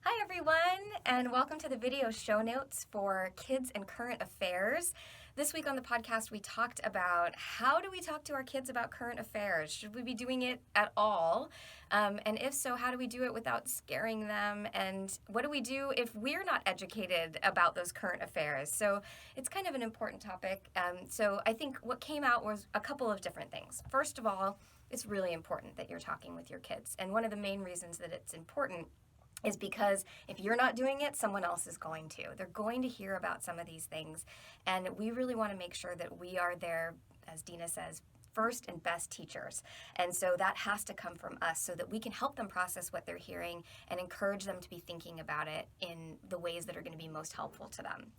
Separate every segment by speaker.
Speaker 1: Hi everyone, and welcome to the video show notes for Kids and Current Affairs. This week on the podcast, we talked about how do we talk to our kids about current affairs? Should we be doing it at all? And if so, how do we do it without scaring them? And what do we do if we're not educated about those current affairs? So it's kind of an important topic. So I think what came out was a couple of different things. First of all, it's really important that you're talking with your kids. And one of the main reasons that it's important is because if you're not doing it, someone else is going to. They're going to hear about some of these things. And we really want to make sure that we are there, as Deana says, first and best teachers. And so that has to come from us so that we can help them process what they're hearing and encourage them to be thinking about it in the ways that are going to be most helpful to them.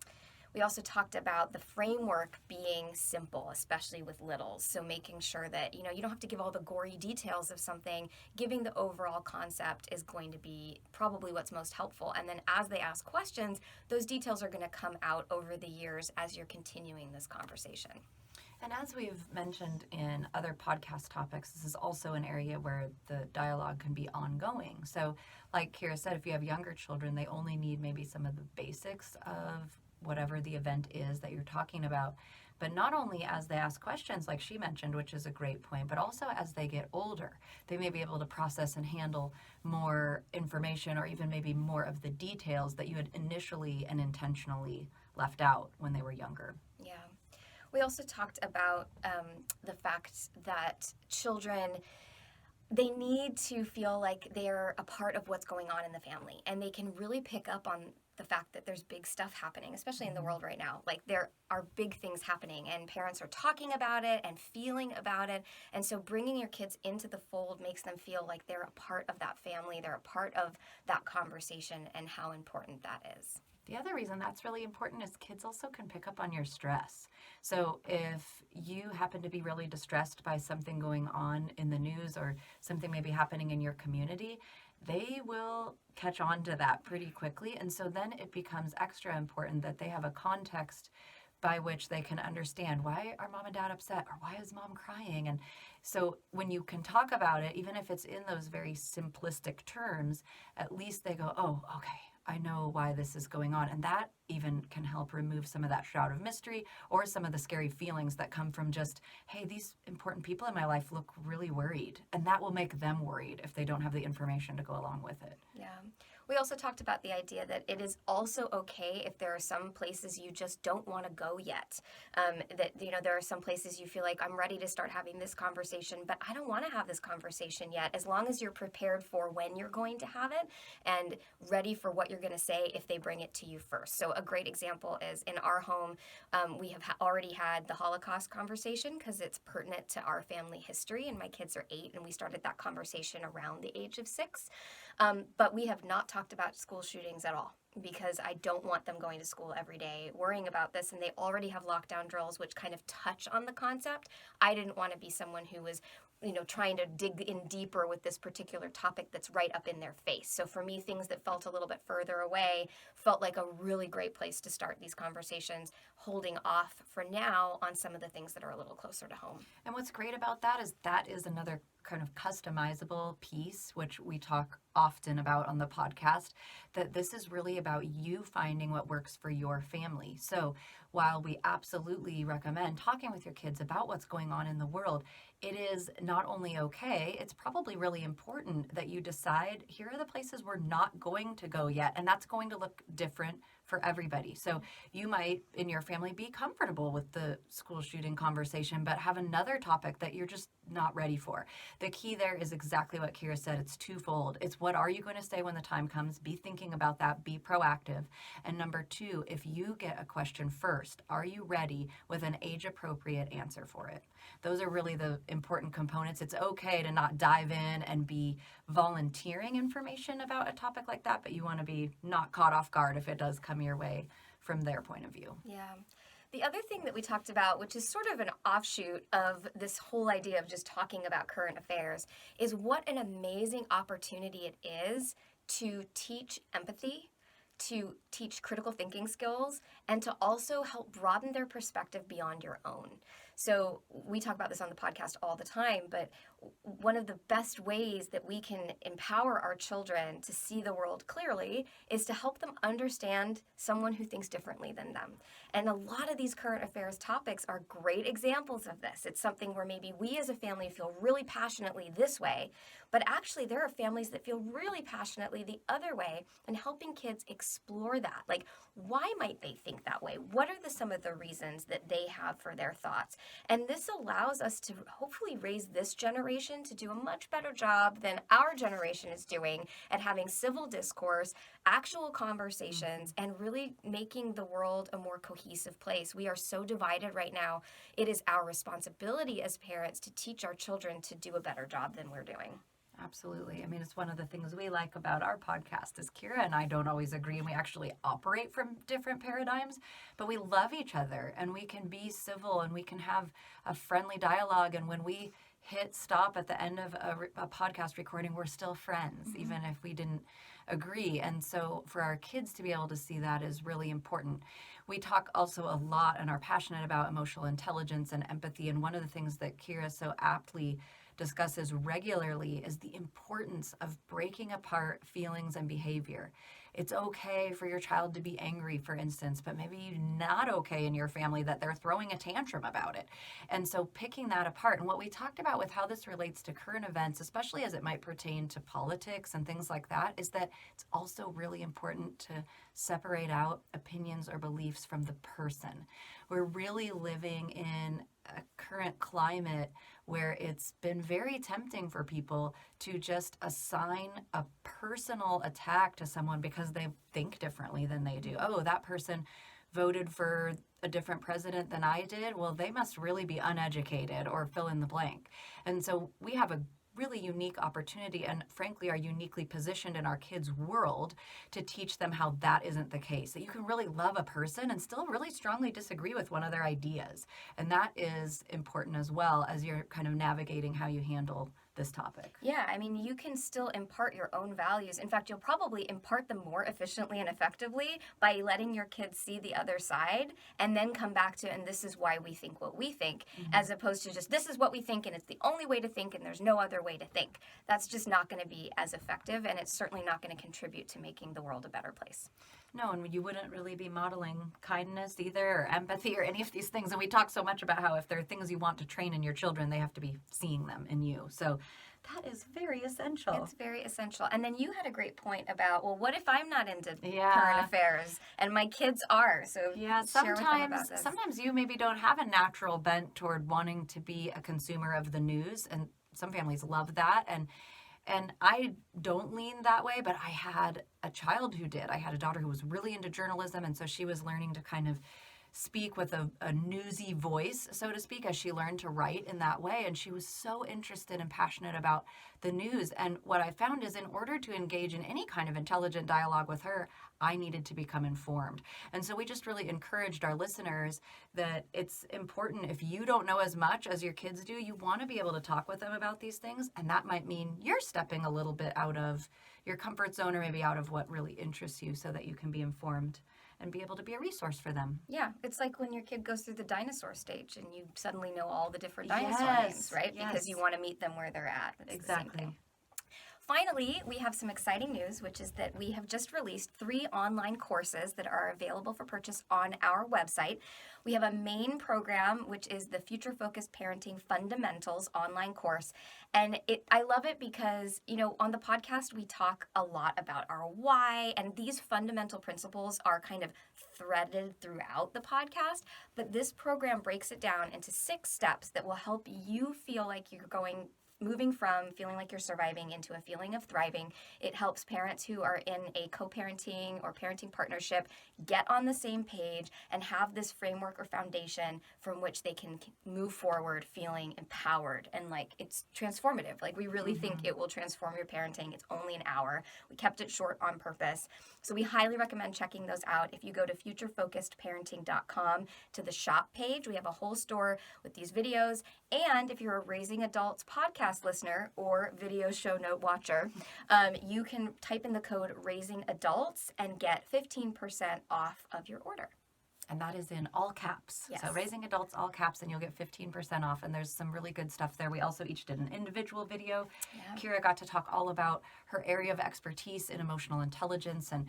Speaker 1: We also talked about the framework being simple, especially with littles. So making sure that, you don't have to give all the gory details of something. Giving the overall concept is going to be probably what's most helpful. And then as they ask questions, those details are going to come out over the years as you're continuing this conversation.
Speaker 2: And as we've mentioned in other podcast topics, this is also an area where the dialogue can be ongoing. So like Kira said, if you have younger children, they only need maybe some of the basics of whatever the event is that you're talking about. But not only as they ask questions, like she mentioned, which is a great point, but also as they get older, they may be able to process and handle more information or even maybe more of the details that you had initially and intentionally left out when they were younger.
Speaker 1: Yeah. We also talked about the fact that children, they need to feel like they're a part of what's going on in the family, and they can really pick up on the fact that there's big stuff happening, especially in the world right now. Like there are big things happening and parents are talking about it and feeling about it. And so bringing your kids into the fold makes them feel like they're a part of that family, they're a part of that conversation, and how important that is.
Speaker 2: The other reason that's really important is kids also can pick up on your stress. So if you happen to be really distressed by something going on in the news or something maybe happening in your community, they will catch on to that pretty quickly. And so then it becomes extra important that they have a context by which they can understand, why are mom and dad upset, or why is mom crying? And so when you can talk about it, even if it's in those very simplistic terms, at least they go, oh, okay, I know why this is going on. And that even can help remove some of that shroud of mystery or some of the scary feelings that come from just, hey, these important people in my life look really worried. And that will make them worried if they don't have the information to go along with it.
Speaker 1: Yeah. We also talked about the idea that it is also okay if there are some places you just don't want to go yet. That, there are some places you feel like, I'm ready to start having this conversation, but I don't want to have this conversation yet, as long as you're prepared for when you're going to have it and ready for what you're going to say if they bring it to you first. So a great example is in our home, we have already had the Holocaust conversation because it's pertinent to our family history, and my kids are 8, and we started that conversation around the age of 6. But we have not talked about school shootings at all, because I don't want them going to school every day worrying about this, and they already have lockdown drills which kind of touch on the concept. I didn't want to be someone who was trying to dig in deeper with this particular topic that's right up in their face. So for me, things that felt a little bit further away felt like a really great place to start these conversations, holding off for now on some of the things that are a little closer to home.
Speaker 2: And what's great about that is another kind of customizable piece, which we talk often about on the podcast, that this is really about you finding what works for your family. So while we absolutely recommend talking with your kids about what's going on in the world, it is not only okay, it's probably really important that you decide, here are the places we're not going to go yet, and that's going to look different for everybody. So you might, in your family, be comfortable with the school shooting conversation, but have another topic that you're just not ready for. The key there is exactly what Kira said. It's twofold. It's, what are you going to say when the time comes? Be thinking about that. Be proactive. And number 2, if you get a question first, are you ready with an age-appropriate answer for it? Those are really the important components. It's okay to not dive in and be volunteering information about a topic like that, but you want to be not caught off guard if it does come your way from their point of view.
Speaker 1: Yeah. The other thing that we talked about, which is sort of an offshoot of this whole idea of just talking about current affairs, is what an amazing opportunity it is to teach empathy, to teach critical thinking skills, and to also help broaden their perspective beyond your own. So we talk about this on the podcast all the time, but one of the best ways that we can empower our children to see the world clearly is to help them understand someone who thinks differently than them. And a lot of these current affairs topics are great examples of this. It's something where maybe we as a family feel really passionately this way, but actually there are families that feel really passionately the other way, and helping kids explore that. Like, why might they think that way? What are some of the reasons that they have for their thoughts? And this allows us to hopefully raise this generation to do a much better job than our generation is doing at having civil discourse, actual conversations, and really making the world a more cohesive place. We are so divided right now. It is our responsibility as parents to teach our children to do a better job than we're doing.
Speaker 2: Absolutely. I mean, it's one of the things we like about our podcast is Kira and I don't always agree, and we actually operate from different paradigms, but we love each other and we can be civil and we can have a friendly dialogue. And when we hit stop at the end of a podcast recording, we're still friends, even if we didn't agree. And so for our kids to be able to see that is really important. We talk also a lot and are passionate about emotional intelligence and empathy. And one of the things that Kira so aptly discusses regularly is the importance of breaking apart feelings and behavior. It's okay for your child to be angry, for instance, but maybe not okay in your family that they're throwing a tantrum about it. And so picking that apart, and what we talked about with how this relates to current events, especially as it might pertain to politics and things like that, is that it's also really important to separate out opinions or beliefs from the person. We're really living in a current climate where it's been very tempting for people to just assign a personal attack to someone because they think differently than they do. Oh, that person voted for a different president than I did. Well, they must really be uneducated, or fill in the blank. And so we have a really unique opportunity, and frankly are uniquely positioned in our kids' world to teach them how that isn't the case, that you can really love a person and still really strongly disagree with one of their ideas. And that is important as well as you're kind of navigating how you handle this topic.
Speaker 1: Yeah, I mean, you can still impart your own values. In fact, you'll probably impart them more efficiently and effectively by letting your kids see the other side and then come back to, and this is why we think what we think, as opposed to just, this is what we think and it's the only way to think and there's no other way to think. That's just not going to be as effective, and it's certainly not going to contribute to making the world a better place.
Speaker 2: No, and you wouldn't really be modeling kindness either, or empathy, or any of these things. And we talk so much about how if there are things you want to train in your children, they have to be seeing them in you. So that is very essential.
Speaker 1: It's very essential. And then you had a great point about, well, what if I'm not into current affairs and my kids are? So share with them about this.
Speaker 2: Sometimes you maybe don't have a natural bent toward wanting to be a consumer of the news, and some families love that. And I don't lean that way, but I had a child who did. I had a daughter who was really into journalism, and so she was learning to kind of speak with a newsy voice, so to speak, as she learned to write in that way. And she was so interested and passionate about the news. And what I found is, in order to engage in any kind of intelligent dialogue with her, I needed to become informed. And so we just really encouraged our listeners that it's important, if you don't know as much as your kids do, you want to be able to talk with them about these things. And that might mean you're stepping a little bit out of your comfort zone, or maybe out of what really interests you, so that you can be informed and be able to be a resource for them.
Speaker 1: Yeah, it's like when your kid goes through the dinosaur stage and you suddenly know all the different dinosaur names, right?
Speaker 2: Yes.
Speaker 1: Because you want to meet them where they're at. It's
Speaker 2: exactly.
Speaker 1: The same thing. Finally, we have some exciting news, which is that we have just released 3 online courses that are available for purchase on our website. We have a main program, which is the Future Focused Parenting Fundamentals online course. And I love it because, on the podcast, we talk a lot about our why, and these fundamental principles are kind of threaded throughout the podcast. But this program breaks it down into 6 steps that will help you feel like you're moving from feeling like you're surviving into a feeling of thriving. It helps parents who are in a co-parenting or parenting partnership get on the same page and have this framework or foundation from which they can move forward feeling empowered, and like it's transformative. Like, we really think it will transform your parenting. It's only an hour. We kept it short on purpose. So we highly recommend checking those out. If you go to futurefocusedparenting.com to the shop page, we have a whole store with these videos. And if you're a Raising Adults podcast listener or video show note watcher, you can type in the code Raising Adults and get 15% off of your order.
Speaker 2: And that is in all caps.
Speaker 1: Yes.
Speaker 2: So Raising Adults, all caps, and you'll get 15% off. And there's some really good stuff there. We also each did an individual video.
Speaker 1: Yeah.
Speaker 2: Kira got to talk all about her area of expertise in emotional intelligence and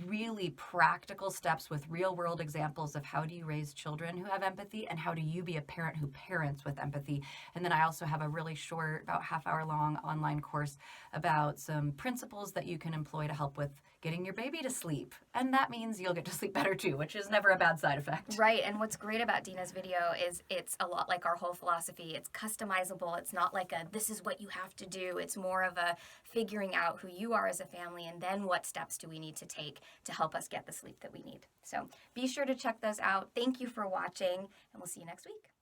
Speaker 2: really practical steps with real world examples of how do you raise children who have empathy and how do you be a parent who parents with empathy. And then I also have a really short, about half-hour long online course about some principles that you can employ to help with getting your baby to sleep. And that means you'll get to sleep better too, which is never a bad side effect.
Speaker 1: Right, and what's great about Deana's video is it's a lot like our whole philosophy. It's customizable. It's not like a this is what you have to do. It's more of a figuring out who you are as a family and then what steps do we need to take to help us get the sleep that we need. So be sure to check those out. Thank you for watching, and we'll see you next week.